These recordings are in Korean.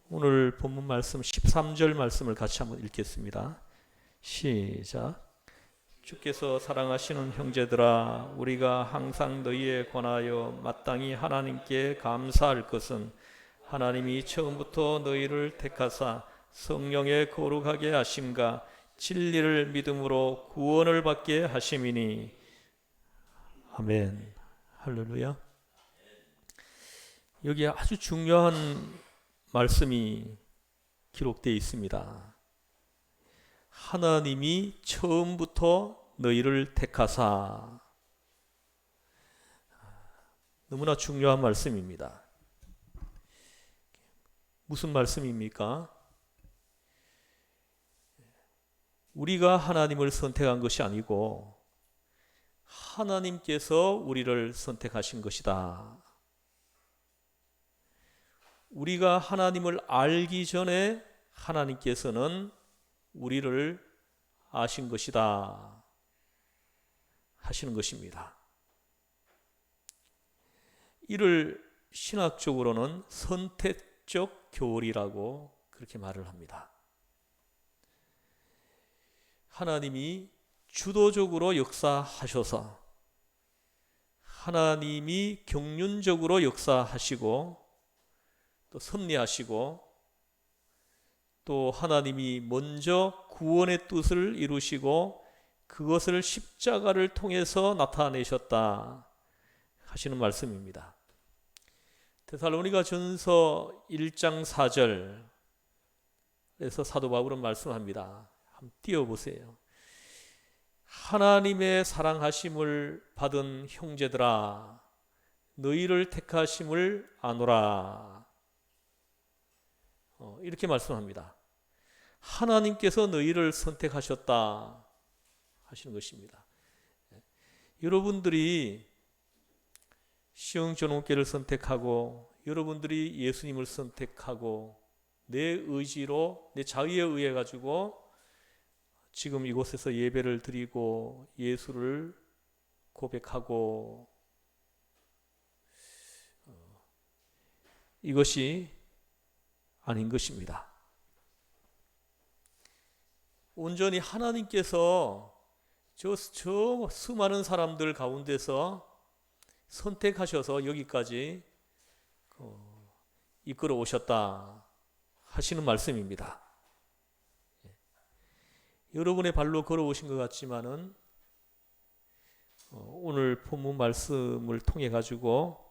오늘 본문 말씀 13절 말씀을 같이 한번 읽겠습니다. 시작. 주께서 사랑하시는 형제들아, 우리가 항상 너희에 관하여 마땅히 하나님께 감사할 것은 하나님이 처음부터 너희를 택하사 성령의 거룩하게 하심과 진리를 믿음으로 구원을 받게 하심이니. 아멘. 할렐루야. 여기 아주 중요한 말씀이 기록되어 있습니다. 하나님이 처음부터 너희를 택하사. 너무나 중요한 말씀입니다. 무슨 말씀입니까? 우리가 하나님을 선택한 것이 아니고 하나님께서 우리를 선택하신 것이다. 우리가 하나님을 알기 전에 하나님께서는 우리를 아신 것이다 하시는 것입니다. 이를 신학적으로는 선택적 교리라고 그렇게 말을 합니다. 하나님이 주도적으로 역사하셔서 하나님이 경륜적으로 역사하시고 또 섭리하시고 또 하나님이 먼저 구원의 뜻을 이루시고 그것을 십자가를 통해서 나타내셨다 하시는 말씀입니다. 데살로니가 전서 1장 4절에서 사도 바울은 말씀합니다. 한번 띄워보세요. 하나님의 사랑하심을 받은 형제들아, 너희를 택하심을 아노라. 이렇게 말씀합니다. 하나님께서 너희를 선택하셨다 하시는 것입니다. 여러분들이 시흥전원교를 선택하고 여러분들이 예수님을 선택하고 내 의지로 내 자의에 의해 가지고 지금 이곳에서 예배를 드리고 예수를 고백하고 이것이 아닌 것입니다. 온전히 하나님께서 저 수많은 사람들 가운데서 선택하셔서 여기까지 이끌어 오셨다 하시는 말씀입니다. 여러분의 발로 걸어오신 것 같지만은 오늘 본문 말씀을 통해 가지고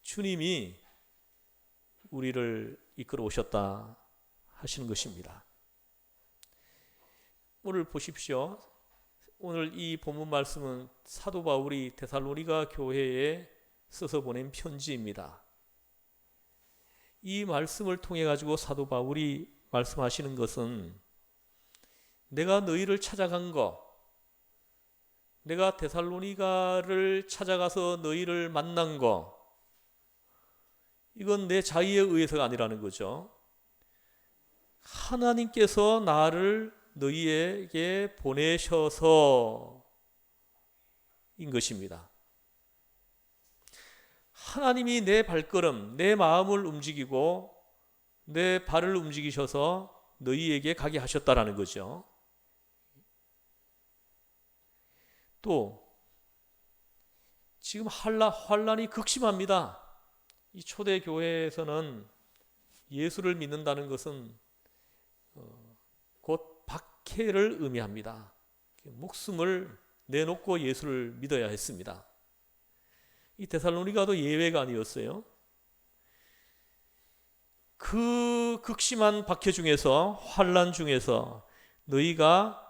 주님이 우리를 이끌어 오셨다 하시는 것입니다. 오늘 보십시오. 오늘 이 본문 말씀은 사도 바울이 데살로니가 교회에 써서 보낸 편지입니다. 이 말씀을 통해 가지고 사도 바울이 말씀하시는 것은 내가 너희를 찾아간 것, 내가 데살로니가를 찾아가서 너희를 만난 것, 이건 내 자의에 의해서가 아니라는 거죠. 하나님께서 나를 너희에게 보내셔서인 것입니다. 하나님이 내 발걸음, 내 마음을 움직이고 내 발을 움직이셔서 너희에게 가게 하셨다라는 거죠. 또 지금 환란이 극심합니다. 이 초대 교회에서는 예수를 믿는다는 것은 곧 박해를 의미합니다. 목숨을 내놓고 예수를 믿어야 했습니다. 이 데살로니가도 예외가 아니었어요. 그 극심한 박해 중에서 환란 중에서 너희가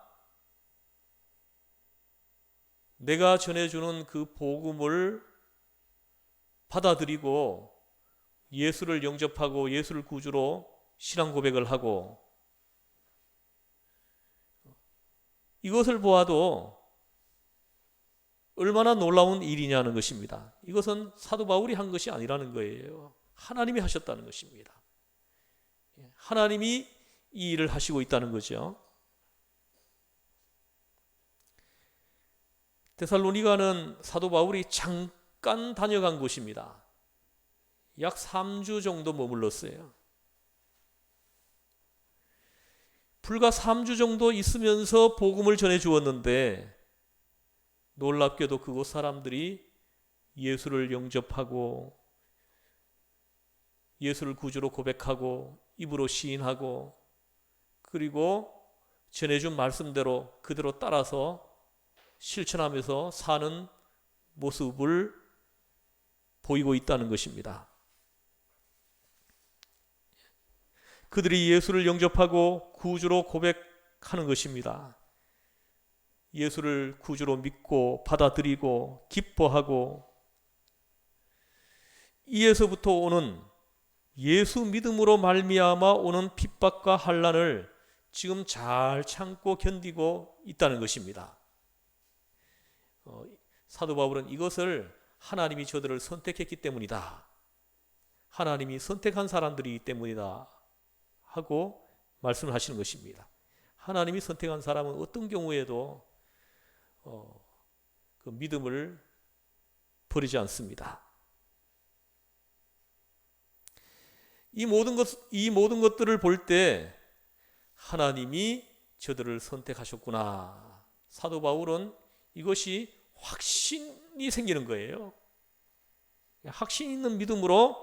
내가 전해주는 그 복음을 받아들이고 예수를 영접하고 예수를 구주로 신앙 고백을 하고 이것을 보아도 얼마나 놀라운 일이냐는 것입니다. 이것은 사도 바울이 한 것이 아니라는 거예요. 하나님이 하셨다는 것입니다. 하나님이 이 일을 하시고 있다는 거죠. 데살로니가는 사도 바울이 잠깐 다녀간 곳입니다. 약 3주 정도 머물렀어요. 불과 3주 정도 있으면서 복음을 전해 주었는데 놀랍게도 그곳 사람들이 예수를 영접하고 예수를 구주로 고백하고 입으로 시인하고 그리고 전해준 말씀대로 그대로 따라서 실천하면서 사는 모습을 보이고 있다는 것입니다. 그들이 예수를 영접하고 구주로 고백하는 것입니다. 예수를 구주로 믿고 받아들이고 기뻐하고 이에서부터 오는 예수 믿음으로 말미암아 오는 핍박과 환난을 지금 잘 참고 견디고 있다는 것입니다. 사도 바울은 이것을 하나님이 저들을 선택했기 때문이다. 하나님이 선택한 사람들이기 때문이다 하고 말씀을 하시는 것입니다. 하나님이 선택한 사람은 어떤 경우에도 그 믿음을 버리지 않습니다. 이 모든 것들을 볼 때 하나님이 저들을 선택하셨구나. 사도 바울은 이것이 확신이 생기는 거예요. 확신 있는 믿음으로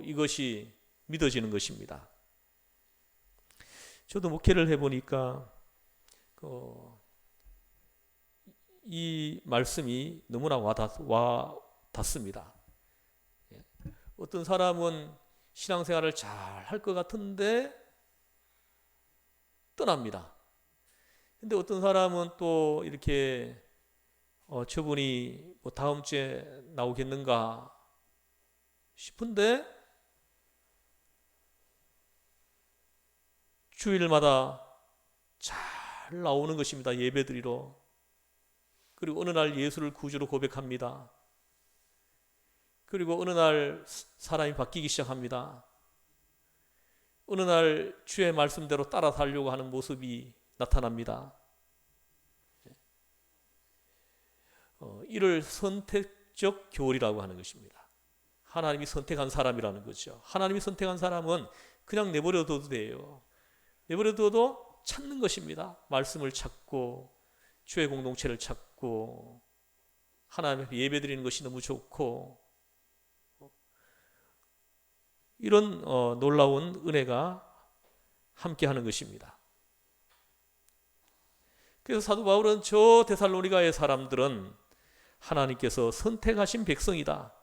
이것이 믿어지는 것입니다. 저도 목회를 해보니까 이 말씀이 너무나 와닿습니다. 어떤 사람은 신앙생활을 잘 할 것 같은데 떠납니다. 근데 어떤 사람은 또 이렇게 저분이 뭐 다음 주에 나오겠는가 싶은데 주일마다 잘 나오는 것입니다. 예배드리러. 그리고 어느 날 예수를 구주로 고백합니다. 그리고 어느 날 사람이 바뀌기 시작합니다. 어느 날 주의 말씀대로 따라 살려고 하는 모습이 나타납니다. 이를 선택적 교리라고 하는 것입니다. 하나님이 선택한 사람이라는 거죠. 하나님이 선택한 사람은 그냥 내버려둬도 돼요. 내버려둬도 찾는 것입니다. 말씀을 찾고 주의 공동체를 찾고 하나님 앞에 예배드리는 것이 너무 좋고 이런 놀라운 은혜가 함께하는 것입니다. 그래서 사도 바울은 저 데살로니가의 사람들은 하나님께서 선택하신 백성이다.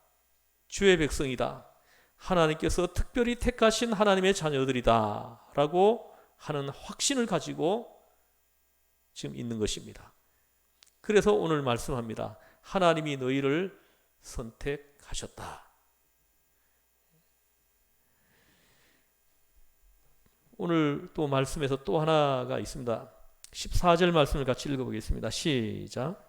주의 백성이다. 하나님께서 특별히 택하신 하나님의 자녀들이다. 라고 하는 확신을 가지고 지금 있는 것입니다. 그래서 오늘 말씀합니다. 하나님이 너희를 선택하셨다. 오늘 또 말씀에서 또 하나가 있습니다. 14절 말씀을 같이 읽어보겠습니다. 시작.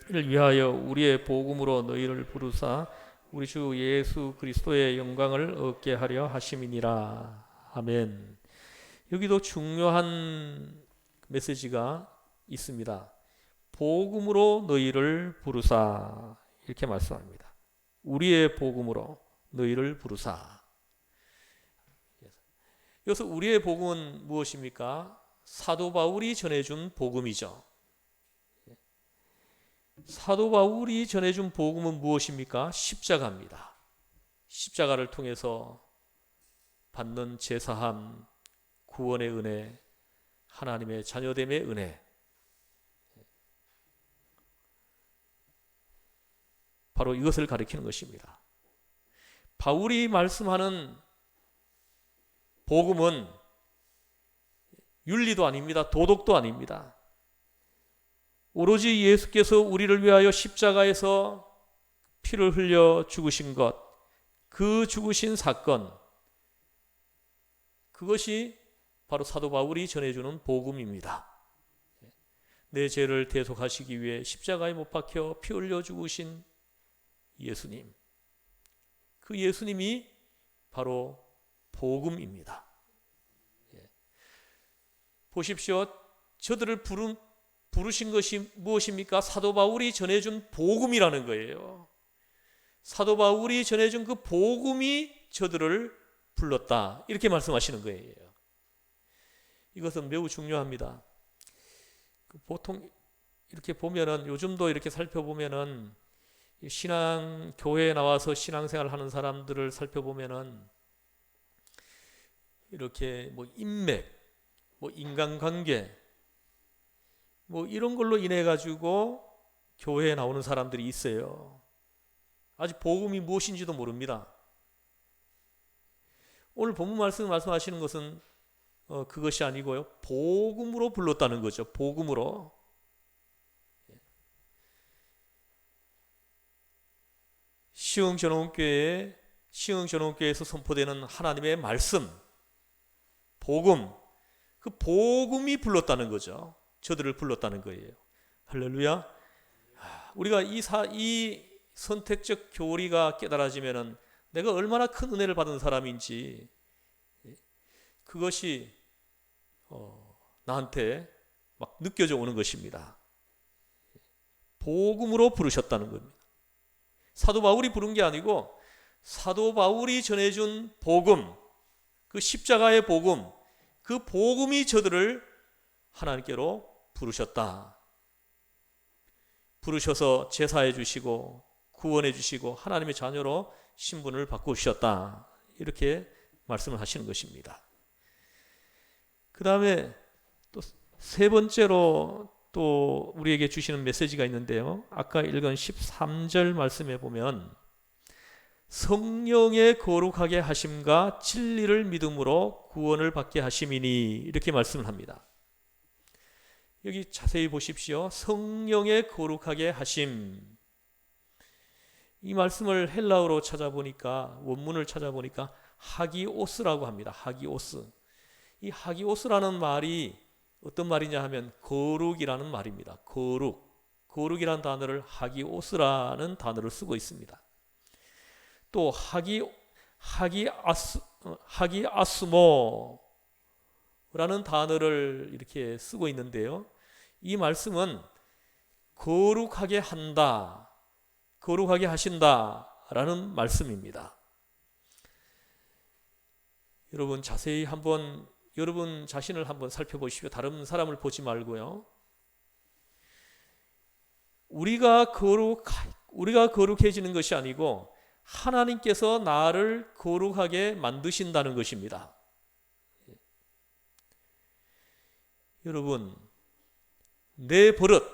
이를 위하여 우리의 복음으로 너희를 부르사 우리 주 예수 그리스도의 영광을 얻게 하려 하심이니라. 아멘. 여기도 중요한 메시지가 있습니다. 복음으로 너희를 부르사 이렇게 말씀합니다. 우리의 복음으로 너희를 부르사. 여기서 우리의 복음은 무엇입니까? 사도 바울이 전해준 복음이죠. 사도 바울이 전해준 복음은 무엇입니까? 십자가입니다. 십자가를 통해서 받는 제사함, 구원의 은혜, 하나님의 자녀됨의 은혜, 바로 이것을 가리키는 것입니다. 바울이 말씀하는 복음은 윤리도 아닙니다. 도덕도 아닙니다. 오로지 예수께서 우리를 위하여 십자가에서 피를 흘려 죽으신 것, 그 죽으신 사건, 그것이 바로 사도 바울이 전해주는 복음입니다. 내 죄를 대속하시기 위해 십자가에 못 박혀 피 흘려 죽으신 예수님, 그 예수님이 바로 복음입니다. 보십시오. 저들을 부르신 것이 무엇입니까? 사도 바울이 전해준 복음이라는 거예요. 사도 바울이 전해준 그 복음이 저들을 불렀다. 이렇게 말씀하시는 거예요. 이것은 매우 중요합니다. 보통 이렇게 보면은, 요즘도 이렇게 살펴보면은, 교회에 나와서 신앙생활 하는 사람들을 살펴보면은, 이렇게 뭐 인맥, 뭐 인간관계, 뭐 이런 걸로 인해 가지고 교회에 나오는 사람들이 있어요. 아직 복음이 무엇인지도 모릅니다. 오늘 본문 말씀하시는 것은 그것이 아니고요, 복음으로 불렀다는 거죠. 복음으로. 시흥전원교회에서 선포되는 하나님의 말씀, 복음, 그 복음이 불렀다는 거죠. 저들을 불렀다는 거예요. 할렐루야. 우리가 이 선택적 교리가 깨달아지면은 내가 얼마나 큰 은혜를 받은 사람인지, 그것이 나한테 막 느껴져 오는 것입니다. 복음으로 부르셨다는 겁니다. 사도 바울이 부른 게 아니고 사도 바울이 전해준 복음, 그 십자가의 복음, 그 복음이 저들을 하나님께로 부르셨다. 부르셔서 제사해 주시고 구원해 주시고 하나님의 자녀로 신분을 바꾸셨다. 이렇게 말씀을 하시는 것입니다. 그 다음에 또 세 번째로 또 우리에게 주시는 메시지가 있는데요. 아까 읽은 13절 말씀에 보면 성령의 거룩하게 하심과 진리를 믿음으로 구원을 받게 하심이니, 이렇게 말씀을 합니다. 여기 자세히 보십시오. 성령의 거룩하게 하심. 이 말씀을 헬라어로 찾아보니까, 원문을 찾아보니까 하기오스라고 합니다. 하기오스. 이 하기오스라는 말이 어떤 말이냐 하면 거룩이라는 말입니다. 거룩이라는 단어를 하기오스라는 단어를 쓰고 있습니다. 또 하기아스모라는 단어를 이렇게 쓰고 있는데요. 이 말씀은 거룩하게 한다, 거룩하게 하신다라는 말씀입니다. 여러분 자세히 한번 여러분 자신을 한번 살펴보십시오. 다른 사람을 보지 말고요. 우리가 거룩해지는 것이 아니고 하나님께서 나를 거룩하게 만드신다는 것입니다. 여러분, 내 버릇,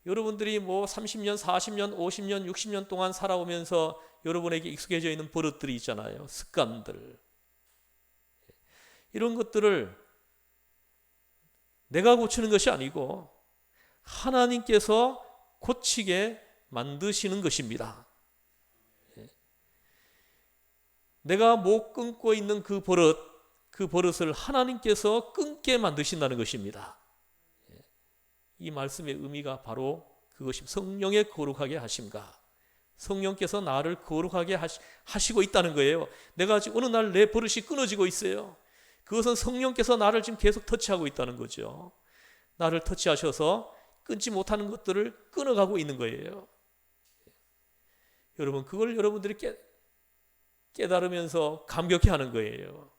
여러분들이 뭐 30년, 40년, 50년, 60년 동안 살아오면서 여러분에게 익숙해져 있는 버릇들이 있잖아요. 습관들. 이런 것들을 내가 고치는 것이 아니고 하나님께서 고치게 만드시는 것입니다. 내가 못 끊고 있는 그 버릇을 하나님께서 끊게 만드신다는 것입니다. 이 말씀의 의미가 바로 그것이 성령의 거룩하게 하심과, 성령께서 나를 거룩하게 하시고 있다는 거예요. 내가 지금 어느 날 내 버릇이 끊어지고 있어요. 그것은 성령께서 나를 지금 계속 터치하고 있다는 거죠. 나를 터치하셔서 끊지 못하는 것들을 끊어가고 있는 거예요. 여러분, 그걸 여러분들이 깨달으면서 감격해하는 거예요.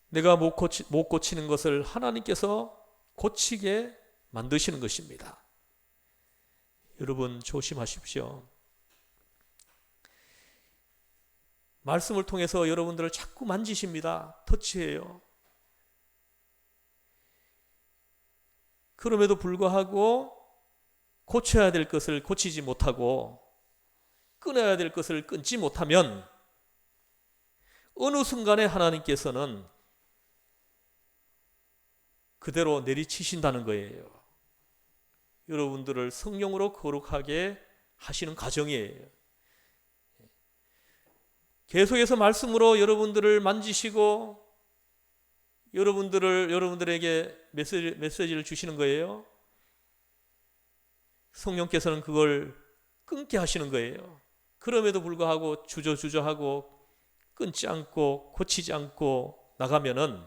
내가 못 고치는 것을 하나님께서 고치게 만드시는 것입니다. 여러분 조심하십시오. 말씀을 통해서 여러분들을 자꾸 만지십니다. 터치해요. 그럼에도 불구하고 고쳐야 될 것을 고치지 못하고 끊어야 될 것을 끊지 못하면 어느 순간에 하나님께서는 그대로 내리치신다는 거예요. 여러분들을 성령으로 거룩하게 하시는 과정이에요. 계속해서 말씀으로 여러분들을 만지시고 여러분들에게 메시지를 주시는 거예요. 성령께서는 그걸 끊게 하시는 거예요. 그럼에도 불구하고 주저하고 끊지 않고 고치지 않고 나가면은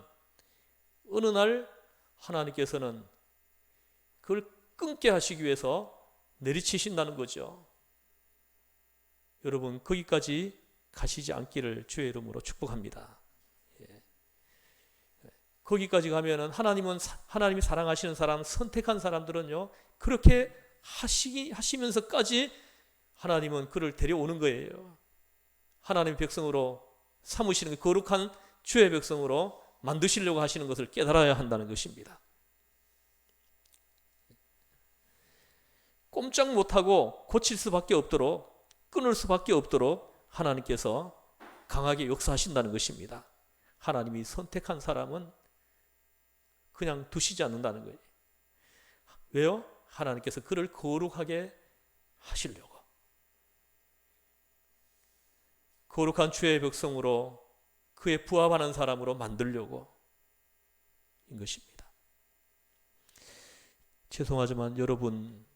어느 날 하나님께서는 그걸 끊게 하시기 위해서 내리치신다는 거죠. 여러분 거기까지 가시지 않기를 주의 이름으로 축복합니다. 예. 거기까지 가면은 하나님이 사랑하시는 사람, 선택한 사람들은요, 그렇게 하시면서까지 하나님은 그를 데려오는 거예요. 하나님의 백성으로 삼으시는 거룩한 주의 백성으로 만드시려고 하시는 것을 깨달아야 한다는 것입니다. 꼼짝 못하고 고칠 수밖에 없도록, 끊을 수밖에 없도록 하나님께서 강하게 역사하신다는 것입니다. 하나님이 선택한 사람은 그냥 두시지 않는다는 거예요. 왜요? 하나님께서 그를 거룩하게 하시려고, 거룩한 주의 백성으로, 그에 부합하는 사람으로 만들려고 인 것입니다. 죄송하지만 여러분이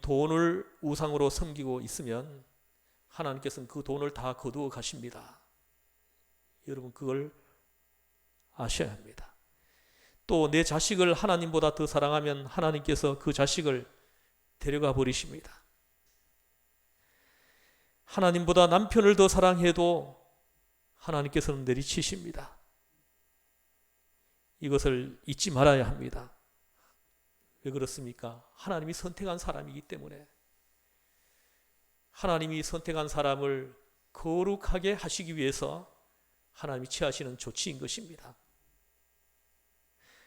돈을 우상으로 섬기고 있으면 하나님께서는 그 돈을 다 거두어 가십니다. 여러분 그걸 아셔야 합니다. 또 내 자식을 하나님보다 더 사랑하면 하나님께서 그 자식을 데려가 버리십니다. 하나님보다 남편을 더 사랑해도 하나님께서는 내리치십니다. 이것을 잊지 말아야 합니다. 왜 그렇습니까? 하나님이 선택한 사람이기 때문에. 하나님이 선택한 사람을 거룩하게 하시기 위해서 하나님이 취하시는 조치인 것입니다.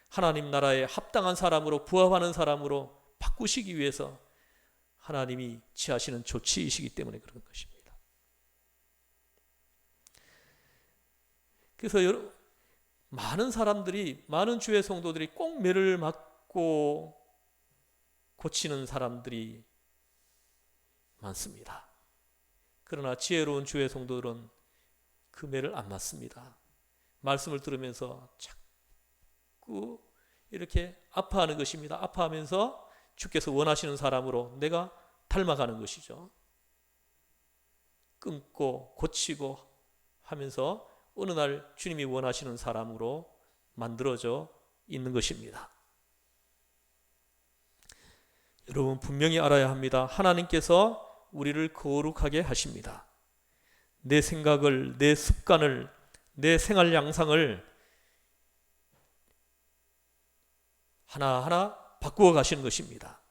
하나님 나라에 합당한 사람으로, 부합하는 사람으로 바꾸시기 위해서 하나님이 취하시는 조치이시기 때문에 그런 것입니다. 그래서 많은 사람들이, 많은 주의 성도들이 꼭 매를 맞고 고치는 사람들이 많습니다. 그러나 지혜로운 주의 성도들은 그 매를 안 맞습니다. 말씀을 들으면서 자꾸 이렇게 아파하는 것입니다. 아파하면서 주께서 원하시는 사람으로 내가 닮아가는 것이죠. 끊고 고치고 하면서 어느 날 주님이 원하시는 사람으로 만들어져 있는 것입니다. 여러분 분명히 알아야 합니다. 하나님께서 우리를 거룩하게 하십니다. 내 생각을, 내 습관을, 내 생활 양상을 하나하나 바꾸어 가시는 것입니다.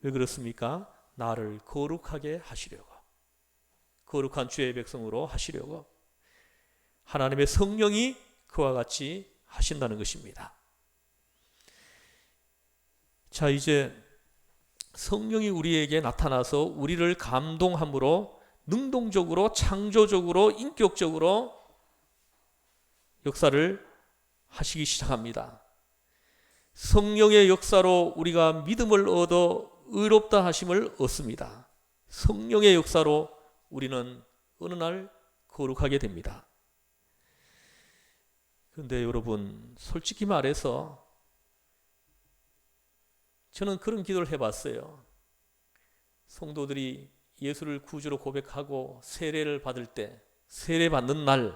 왜 그렇습니까? 나를 거룩하게 하시려고, 거룩한 주의 백성으로 하시려고 하나님의 성령이 그와 같이 하신다는 것입니다. 자, 이제 성령이 우리에게 나타나서 우리를 감동함으로 능동적으로, 창조적으로, 인격적으로 역사를 하시기 시작합니다. 성령의 역사로 우리가 믿음을 얻어 의롭다 하심을 얻습니다. 성령의 역사로 우리는 어느 날 거룩하게 됩니다. 그런데 여러분, 솔직히 말해서 저는 그런 기도를 해봤어요. 성도들이 예수를 구주로 고백하고 세례를 받을 때, 세례 받는 날,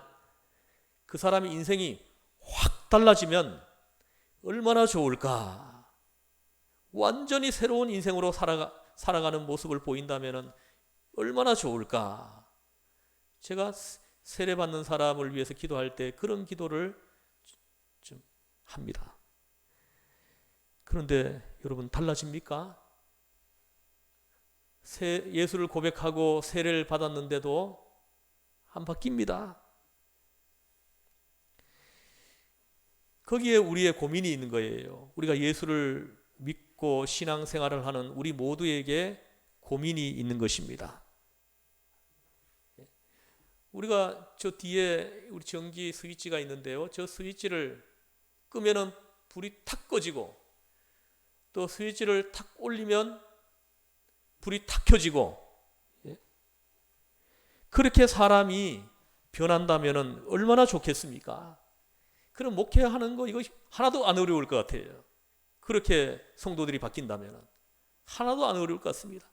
그 사람의 인생이 확 달라지면 얼마나 좋을까. 완전히 새로운 인생으로 살아가는 모습을 보인다면 얼마나 좋을까. 제가 세례 받는 사람을 위해서 기도할 때 그런 기도를 좀 합니다. 그런데 여러분 달라집니까? 예수를 고백하고 세례를 받았는데도 안 바뀝니다. 거기에 우리의 고민이 있는 거예요. 우리가 예수를 믿고 신앙생활을 하는 우리 모두에게 고민이 있는 것입니다. 우리가 저 뒤에 우리 전기 스위치가 있는데요. 저 스위치를 끄면은 불이 탁 꺼지고, 또 스위치를 탁 올리면 불이 탁 켜지고, 그렇게 사람이 변한다면 얼마나 좋겠습니까? 그럼 목회하는 거 이거 하나도 안 어려울 것 같아요. 그렇게 성도들이 바뀐다면 하나도 안 어려울 것 같습니다.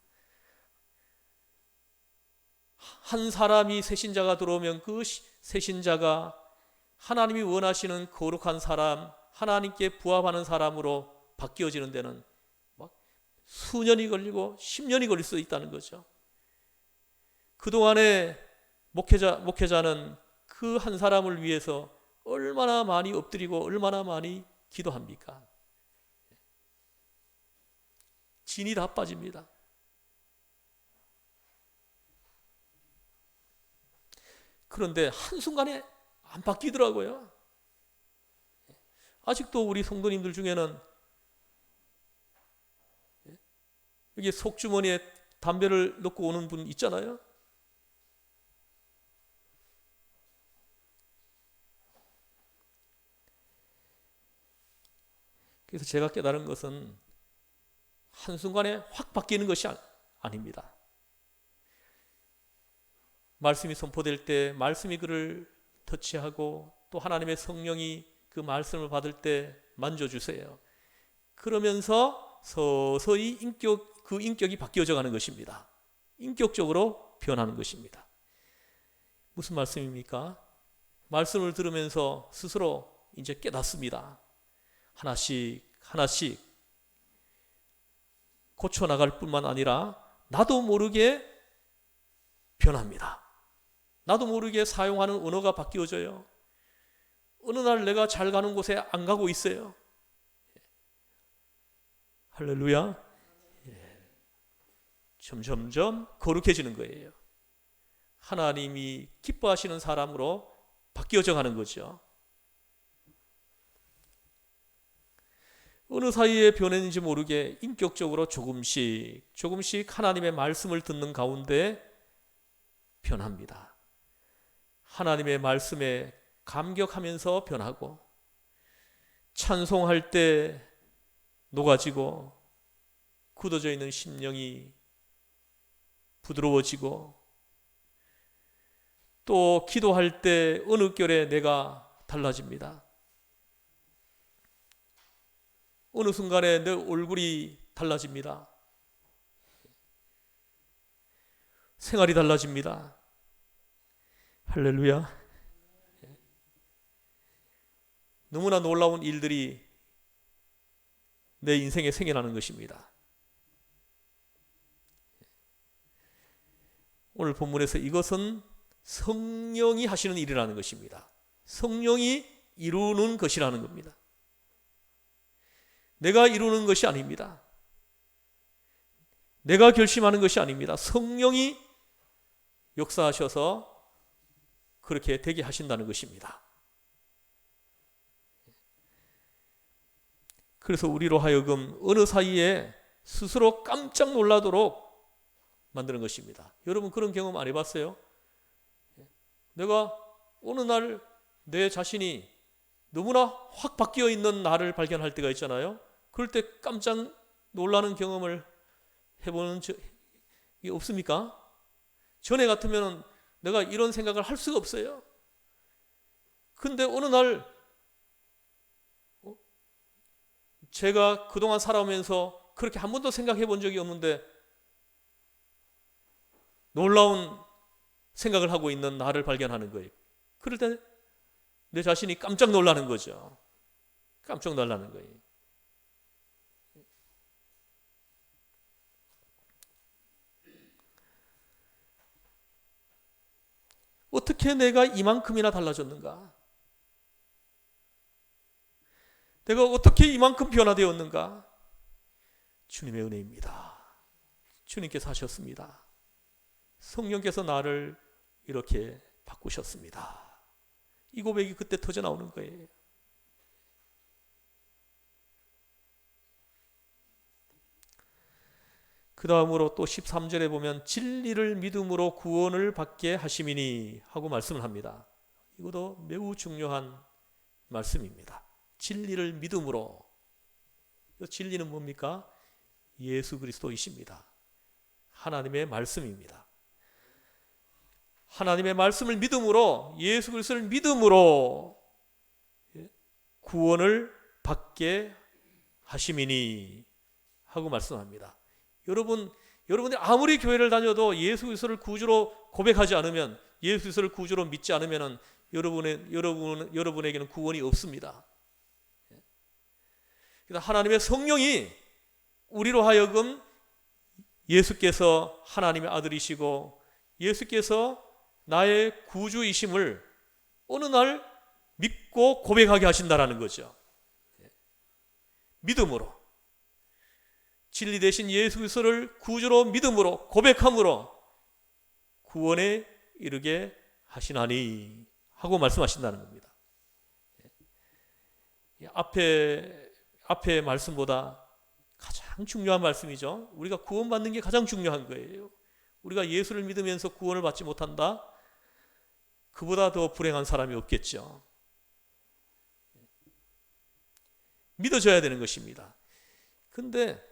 한 사람이 새신자가 들어오면 그 새신자가 하나님이 원하시는 거룩한 사람, 하나님께 부합하는 사람으로 바뀌어지는 데는 막 수년이 걸리고 10년이 걸릴 수 있다는 거죠. 그동안에 목회자는 그 한 사람을 위해서 얼마나 많이 엎드리고 얼마나 많이 기도합니까? 진이 다 빠집니다. 그런데 한순간에 안 바뀌더라고요. 아직도 우리 성도님들 중에는 여기 속주머니에 담배를 넣고 오는 분 있잖아요. 그래서 제가 깨달은 것은 한순간에 확 바뀌는 것이 아닙니다. 말씀이 선포될 때 말씀이 그를 터치하고 또 하나님의 성령이 그 말씀을 받을 때 만져주세요. 그러면서 서서히 그 인격이 바뀌어져 가는 것입니다. 인격적으로 변하는 것입니다. 무슨 말씀입니까? 말씀을 들으면서 스스로 이제 깨닫습니다. 하나씩 하나씩 고쳐나갈 뿐만 아니라 나도 모르게 변합니다. 나도 모르게 사용하는 언어가 바뀌어져요. 어느 날 내가 잘 가는 곳에 안 가고 있어요. 할렐루야. 점점점 거룩해지는 거예요. 하나님이 기뻐하시는 사람으로 바뀌어져 가는 거죠. 어느 사이에 변했는지 모르게 인격적으로 조금씩 하나님의 말씀을 듣는 가운데 변합니다. 하나님의 말씀에 감격하면서 변하고, 찬송할 때 녹아지고 굳어져 있는 심령이 부드러워지고, 또 기도할 때 어느 결에 내가 달라집니다. 어느 순간에 내 얼굴이 달라집니다. 생활이 달라집니다. 할렐루야. 너무나 놀라운 일들이 내 인생에 생겨나는 것입니다. 오늘 본문에서 이것은 성령이 하시는 일이라는 것입니다. 성령이 이루는 것이라는 겁니다. 내가 이루는 것이 아닙니다. 내가 결심하는 것이 아닙니다. 성령이 역사하셔서 그렇게 되게 하신다는 것입니다. 그래서 우리로 하여금 어느 사이에 스스로 깜짝 놀라도록 만드는 것입니다. 여러분 그런 경험 안 해봤어요? 내가 어느 날 내 자신이 너무나 확 바뀌어 있는 나를 발견할 때가 있잖아요. 그럴 때 깜짝 놀라는 경험을 해보는 적이 없습니까? 전에 같으면 내가 이런 생각을 할 수가 없어요. 근데 어느 날 제가 그동안 살아오면서 그렇게 한 번도 생각해 본 적이 없는데 놀라운 생각을 하고 있는 나를 발견하는 거예요. 그럴 때 내 자신이 깜짝 놀라는 거죠. 깜짝 놀라는 거예요. 어떻게 내가 이만큼이나 달라졌는가? 내가 어떻게 이만큼 변화되었는가? 주님의 은혜입니다. 주님께서 하셨습니다. 성령께서 나를 이렇게 바꾸셨습니다. 이 고백이 그때 터져 나오는 거예요. 그 다음으로 또 13절에 보면 진리를 믿음으로 구원을 받게 하심이니 하고 말씀을 합니다. 이것도 매우 중요한 말씀입니다. 진리를 믿음으로. 진리는 뭡니까? 예수 그리스도이십니다. 하나님의 말씀입니다. 하나님의 말씀을 믿음으로, 예수 그리스도를 믿음으로 구원을 받게 하심이니 하고 말씀합니다. 여러분이 아무리 교회를 다녀도 예수 그리스도를 구주로 고백하지 않으면, 예수 그리스도를 구주로 믿지 않으면 여러분에게는 구원이 없습니다. 그래서 하나님의 성령이 우리로 하여금 예수께서 하나님의 아들이시고 예수께서 나의 구주이심을 어느 날 믿고 고백하게 하신다라는 거죠. 믿음으로 진리 대신 예수 그리스도를 구주로 믿음으로 고백함으로 구원에 이르게 하시나니 하고 말씀하신다는 겁니다. 앞에 말씀보다 가장 중요한 말씀이죠. 우리가 구원받는 게 가장 중요한 거예요. 우리가 예수를 믿으면서 구원을 받지 못한다? 그보다 더 불행한 사람이 없겠죠. 믿어져야 되는 것입니다. 근데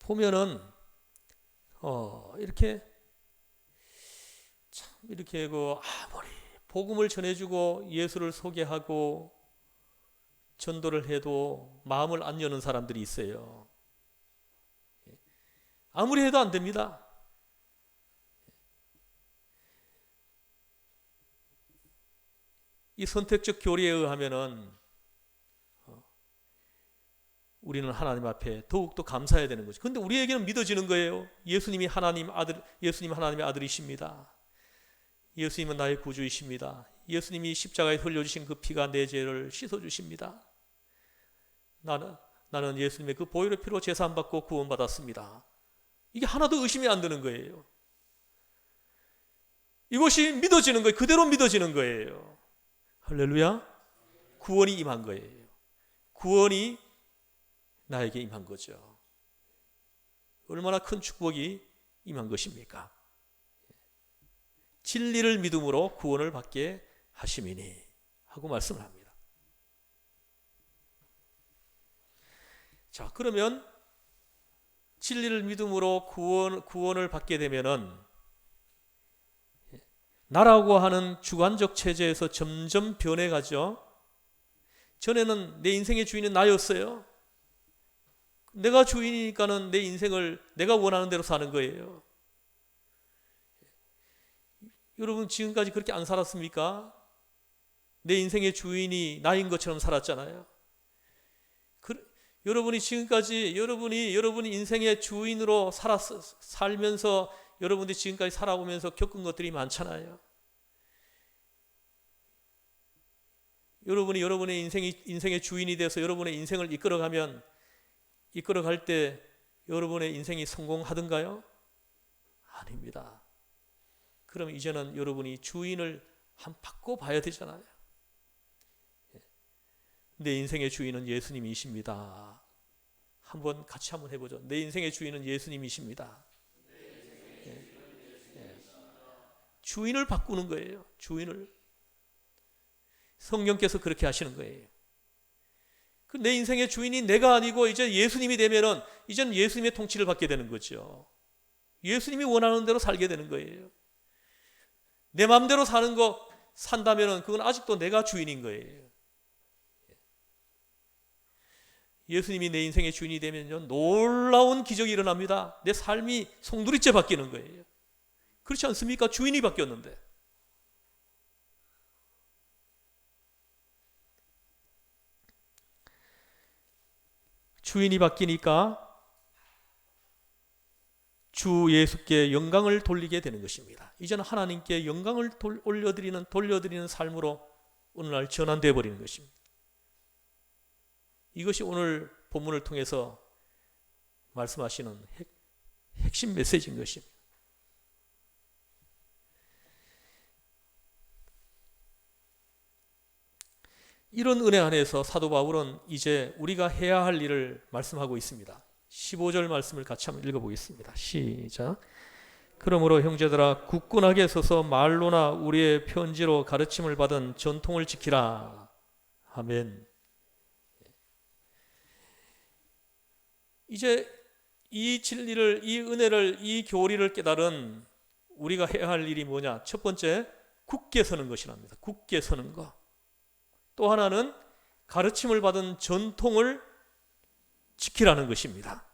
보면은 이렇게 참 이렇게 아무리 복음을 전해주고 예수를 소개하고 전도를 해도 마음을 안 여는 사람들이 있어요. 아무리 해도 안 됩니다. 이 선택적 교리에 의하면은 우리는 하나님 앞에 더욱더 감사해야 되는 거죠. 근데 우리에게는 믿어지는 거예요. 예수님이 예수님 하나님의 아들이십니다. 예수님은 나의 구주이십니다. 예수님이 십자가에 흘려주신 그 피가 내 죄를 씻어주십니다. 나는 예수님의 그 보혈의 피로 제사함받고 구원받았습니다. 이게 하나도 의심이 안 드는 거예요. 이것이 믿어지는 거예요. 그대로 믿어지는 거예요. 할렐루야. 구원이 임한 거예요. 구원이 나에게 임한 거죠. 얼마나 큰 축복이 임한 것입니까? 진리를 믿음으로 구원을 받게 하심이니 하고 말씀을 합니다. 자, 그러면 진리를 믿음으로 구원을 받게 되면은 나라고 하는 주관적 체제에서 점점 변해가죠. 전에는 내 인생의 주인은 나였어요. 내가 주인이니까는 내 인생을 내가 원하는 대로 사는 거예요. 여러분 지금까지 그렇게 안 살았습니까? 내 인생의 주인이 나인 것처럼 살았잖아요. 여러분이 지금까지 여러분이 인생의 주인으로 살면서 여러분들이 지금까지 살아오면서 겪은 것들이 많잖아요. 여러분이 여러분의 인생의 주인이 돼서 여러분의 인생을 이끌어갈 때 여러분의 인생이 성공하던가요? 아닙니다. 그럼 이제는 여러분이 주인을 한번 바꿔봐야 되잖아요. 내 인생의 주인은 예수님이십니다. 같이 한번 해보죠. 내 인생의 주인은 예수님이십니다. 주인을 바꾸는 거예요. 주인을. 성령께서 그렇게 하시는 거예요. 내 인생의 주인이 내가 아니고 이제 예수님이 되면은 이제는 예수님의 통치를 받게 되는 거죠. 예수님이 원하는 대로 살게 되는 거예요. 내 마음대로 산다면은 그건 아직도 내가 주인인 거예요. 예수님이 내 인생의 주인이 되면요, 놀라운 기적이 일어납니다. 내 삶이 송두리째 바뀌는 거예요. 그렇지 않습니까? 주인이 바뀌었는데. 주인이 바뀌니까 주 예수께 영광을 돌리게 되는 것입니다. 이제는 하나님께 영광을 돌려드리는 삶으로 오늘날 전환되어 버리는 것입니다. 이것이 오늘 본문을 통해서 말씀하시는 핵심 메시지인 것입니다. 이런 은혜 안에서 사도 바울은 이제 우리가 해야 할 일을 말씀하고 있습니다. 15절 말씀을 같이 한번 읽어보겠습니다. 시작. 그러므로 형제들아 굳건하게 서서 말로나 우리의 편지로 가르침을 받은 전통을 지키라. 아멘. 이제 이 진리를, 이 은혜를, 이 교리를 깨달은 우리가 해야 할 일이 뭐냐? 첫 번째, 굳게 서는 것이랍니다. 굳게 서는 것. 또 하나는 가르침을 받은 전통을 지키라는 것입니다.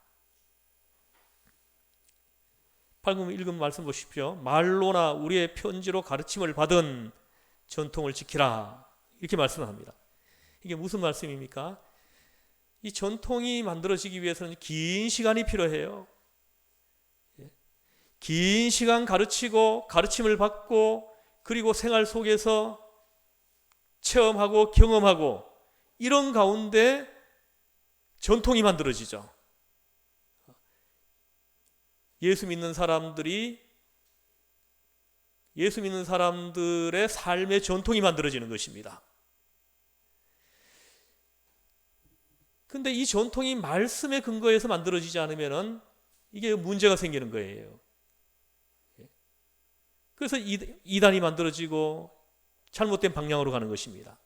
방금 읽은 말씀 보십시오. 말로나 우리의 편지로 가르침을 받은 전통을 지키라. 이렇게 말씀을 합니다. 이게 무슨 말씀입니까? 이 전통이 만들어지기 위해서는 긴 시간이 필요해요. 긴 시간 가르치고 가르침을 받고 그리고 생활 속에서 체험하고 경험하고 이런 가운데 전통이 만들어지죠. 예수 믿는 사람들의 삶의 전통이 만들어지는 것입니다. 근데 이 전통이 말씀에 근거해서 만들어지지 않으면 이게 문제가 생기는 거예요. 그래서 이단이 만들어지고 잘못된 방향으로 가는 것입니다.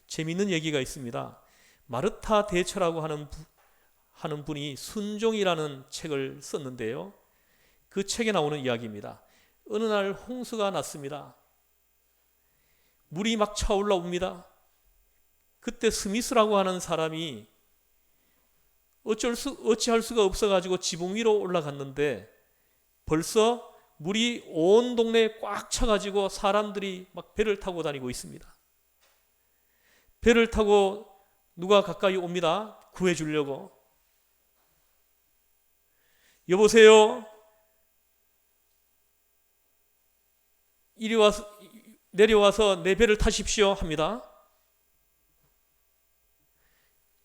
재미있는 얘기가 있습니다. 마르타 대처라고 하는 분이 순종이라는 책을 썼는데요. 그 책에 나오는 이야기입니다. 어느 날 홍수가 났습니다. 물이 막 차올라옵니다. 그때 스미스라고 하는 사람이 어찌할 수가 없어가지고 지붕 위로 올라갔는데 벌써 물이 온 동네에 꽉 차가지고 사람들이 막 배를 타고 다니고 있습니다. 배를 타고 누가 가까이 옵니다. 구해주려고. 여보세요? 이리 와서 내려와서 내 배를 타십시오 합니다.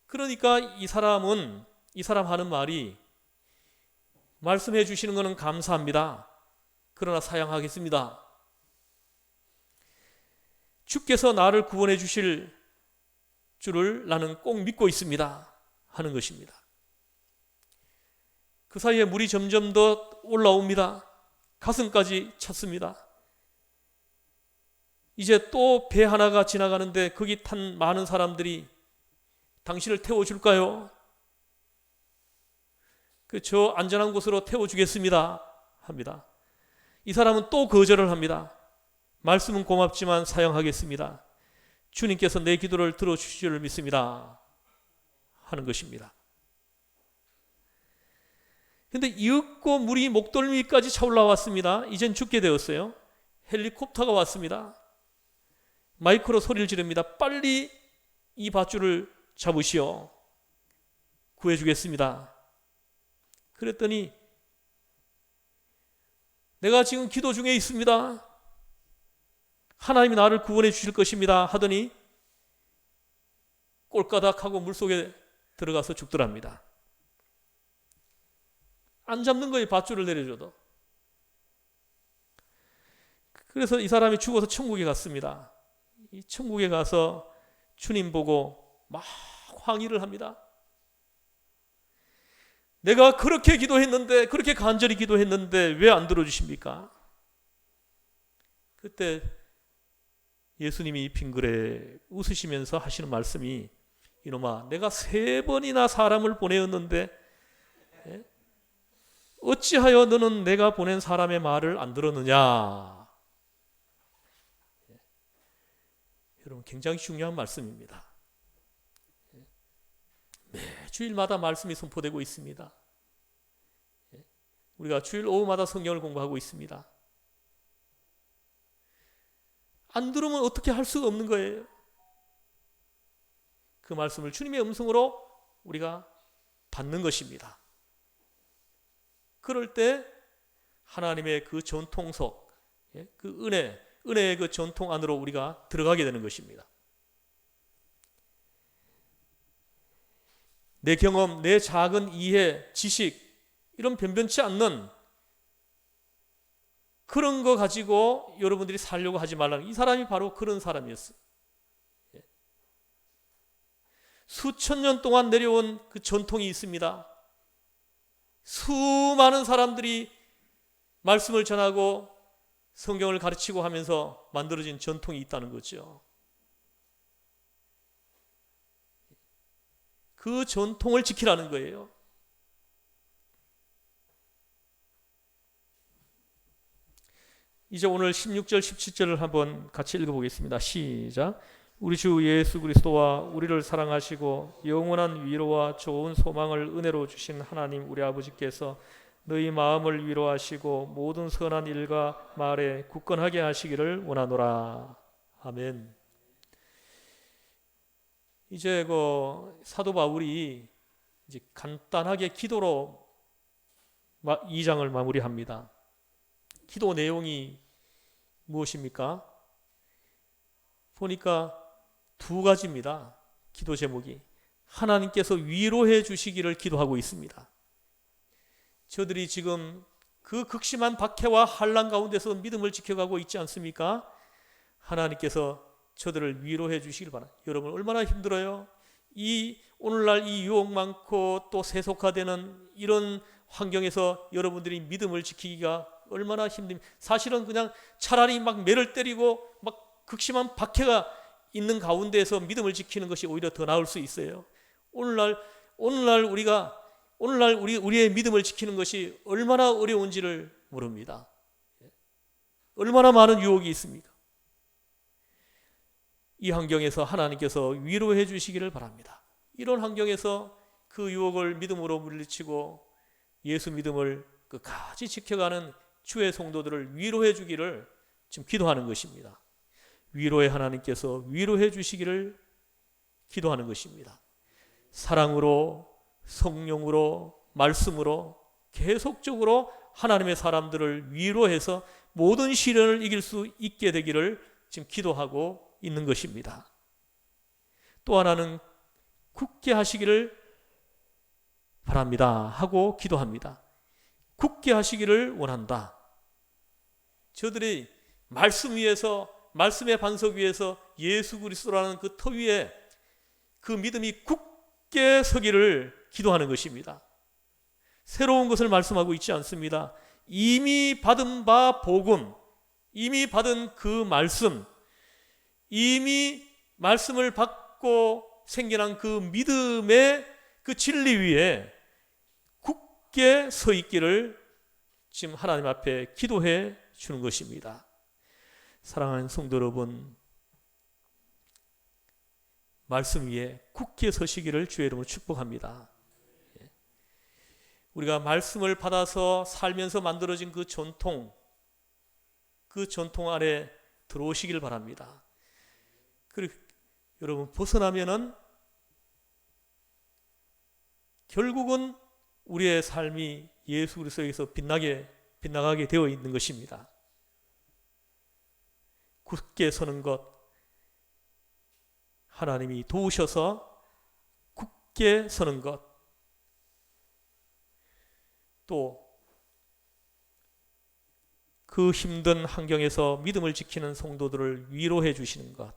그러니까 이 사람 하는 말이 말씀해 주시는 것은 감사합니다. 그러나 사양하겠습니다. 주께서 나를 구원해 주실 줄을 나는 꼭 믿고 있습니다. 하는 것입니다. 그 사이에 물이 점점 더 올라옵니다. 가슴까지 찼습니다. 이제 또 배 하나가 지나가는데 거기 탄 많은 사람들이 당신을 태워줄까요? 저 안전한 곳으로 태워주겠습니다. 합니다. 이 사람은 또 거절을 합니다. 말씀은 고맙지만 사양하겠습니다. 주님께서 내 기도를 들어주실 줄 믿습니다. 하는 것입니다. 그런데 이윽고 물이 목덜미까지 차올라왔습니다. 이젠 죽게 되었어요. 헬리콥터가 왔습니다. 마이크로 소리를 지릅니다. 빨리 이 밧줄을 잡으시오. 구해주겠습니다. 그랬더니 내가 지금 기도 중에 있습니다. 하나님이 나를 구원해 주실 것입니다. 하더니 꼴까닥하고 물속에 들어가서 죽더랍니다. 안 잡는 거예요. 밧줄을 내려줘도. 그래서 이 사람이 죽어서 천국에 갔습니다. 이 천국에 가서 주님 보고 막 항의를 합니다. 내가 그렇게 기도했는데, 그렇게 간절히 기도했는데 왜 안 들어주십니까? 그때 예수님이 빙그레 웃으시면서 하시는 말씀이, 이놈아, 내가 3번이나 사람을 보내었는데 어찌하여 너는 내가 보낸 사람의 말을 안 들었느냐? 여러분, 굉장히 중요한 말씀입니다. 주일마다 말씀이 선포되고 있습니다. 우리가 주일 오후마다 성경을 공부하고 있습니다. 안 들으면 어떻게 할 수가 없는 거예요. 그 말씀을 주님의 음성으로 우리가 받는 것입니다. 그럴 때 하나님의 그 전통 속, 그 은혜의 그 전통 안으로 우리가 들어가게 되는 것입니다. 내 경험, 내 작은 이해, 지식, 이런 변변치 않는 그런 거 가지고 여러분들이 살려고 하지 말라는, 이 사람이 바로 그런 사람이었어요. 수천 년 동안 내려온 그 전통이 있습니다. 수많은 사람들이 말씀을 전하고 성경을 가르치고 하면서 만들어진 전통이 있다는 거죠. 그 전통을 지키라는 거예요. 이제 오늘 16절, 17절을 한번 같이 읽어보겠습니다. 시작. 우리 주 예수 그리스도와 우리를 사랑하시고 영원한 위로와 좋은 소망을 은혜로 주신 하나님 우리 아버지께서 너희 마음을 위로하시고 모든 선한 일과 말에 굳건하게 하시기를 원하노라. 아멘. 이제 그 사도 바울이 이제 간단하게 기도로 2장을 마무리합니다. 기도 내용이 무엇입니까? 보니까 두 가지입니다. 기도 제목이. 하나님께서 위로해 주시기를 기도하고 있습니다. 저들이 지금 그 극심한 박해와 환난 가운데서 믿음을 지켜가고 있지 않습니까? 하나님께서 저들을 위로해 주시길 바랍니다. 여러분 얼마나 힘들어요? 오늘날 이 유혹 많고 또 세속화되는 이런 환경에서 여러분들이 믿음을 지키기가 얼마나 힘듭니까? 사실은 그냥 차라리 막 매를 때리고 막 극심한 박해가 있는 가운데에서 믿음을 지키는 것이 오히려 더 나을 수 있어요. 오늘날 우리의 믿음을 지키는 것이 얼마나 어려운지를 모릅니다. 얼마나 많은 유혹이 있습니까? 이 환경에서 하나님께서 위로해 주시기를 바랍니다. 이런 환경에서 그 유혹을 믿음으로 물리치고 예수 믿음을 끝까지 지켜가는 주의 성도들을 위로해 주기를 지금 기도하는 것입니다. 위로의 하나님께서 위로해 주시기를 기도하는 것입니다. 사랑으로, 성령으로, 말씀으로 계속적으로 하나님의 사람들을 위로해서 모든 시련을 이길 수 있게 되기를 지금 기도하고 있는 것입니다. 또 하나는 굳게 하시기를 바랍니다 하고 기도합니다. 굳게 하시기를 원한다. 저들이 말씀 위에서, 말씀의 반석 위에서 예수 그리스도라는 그 터 위에 그 믿음이 굳게 서기를 기도하는 것입니다. 새로운 것을 말씀하고 있지 않습니다. 이미 받은 바 복음, 이미 받은 그 말씀, 이미 말씀을 받고 생겨난 그 믿음의 그 진리 위에 굳게 서 있기를 지금 하나님 앞에 기도해 주는 것입니다. 사랑하는 성도 여러분, 말씀 위에 굳게 서시기를 주의 이름으로 축복합니다. 우리가 말씀을 받아서 살면서 만들어진 그 전통 안에 들어오시길 바랍니다. 그리고 여러분 벗어나면은 결국은 우리의 삶이 예수 그리스도에서 빛나가게 되어 있는 것입니다. 굳게 서는 것, 하나님이 도우셔서 굳게 서는 것, 또 그 힘든 환경에서 믿음을 지키는 성도들을 위로해 주시는 것,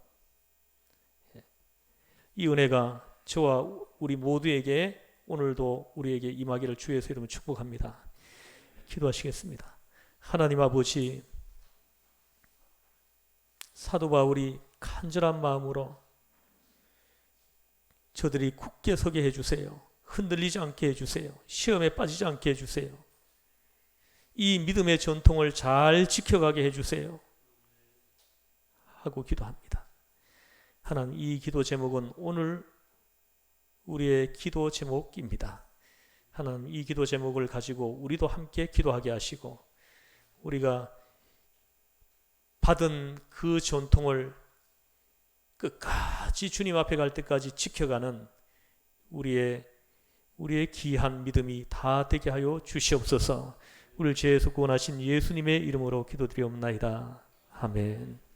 이 은혜가 저와 우리 모두에게 오늘도 우리에게 임하기를 주의 이름으로 축복합니다. 기도하시겠습니다. 하나님 아버지, 사도 바울이 간절한 마음으로 저들이 굳게 서게 해주세요. 흔들리지 않게 해주세요. 시험에 빠지지 않게 해주세요. 이 믿음의 전통을 잘 지켜가게 해주세요 하고 기도합니다. 하나님, 이 기도 제목은 오늘 우리의 기도 제목입니다. 하나님, 이 기도 제목을 가지고 우리도 함께 기도하게 하시고 우리가 받은 그 전통을 끝까지 주님 앞에 갈 때까지 지켜가는 우리의 귀한 믿음이 다 되게 하여 주시옵소서. 우리를 죄에서 구원하신 예수님의 이름으로 기도드리옵나이다. 아멘.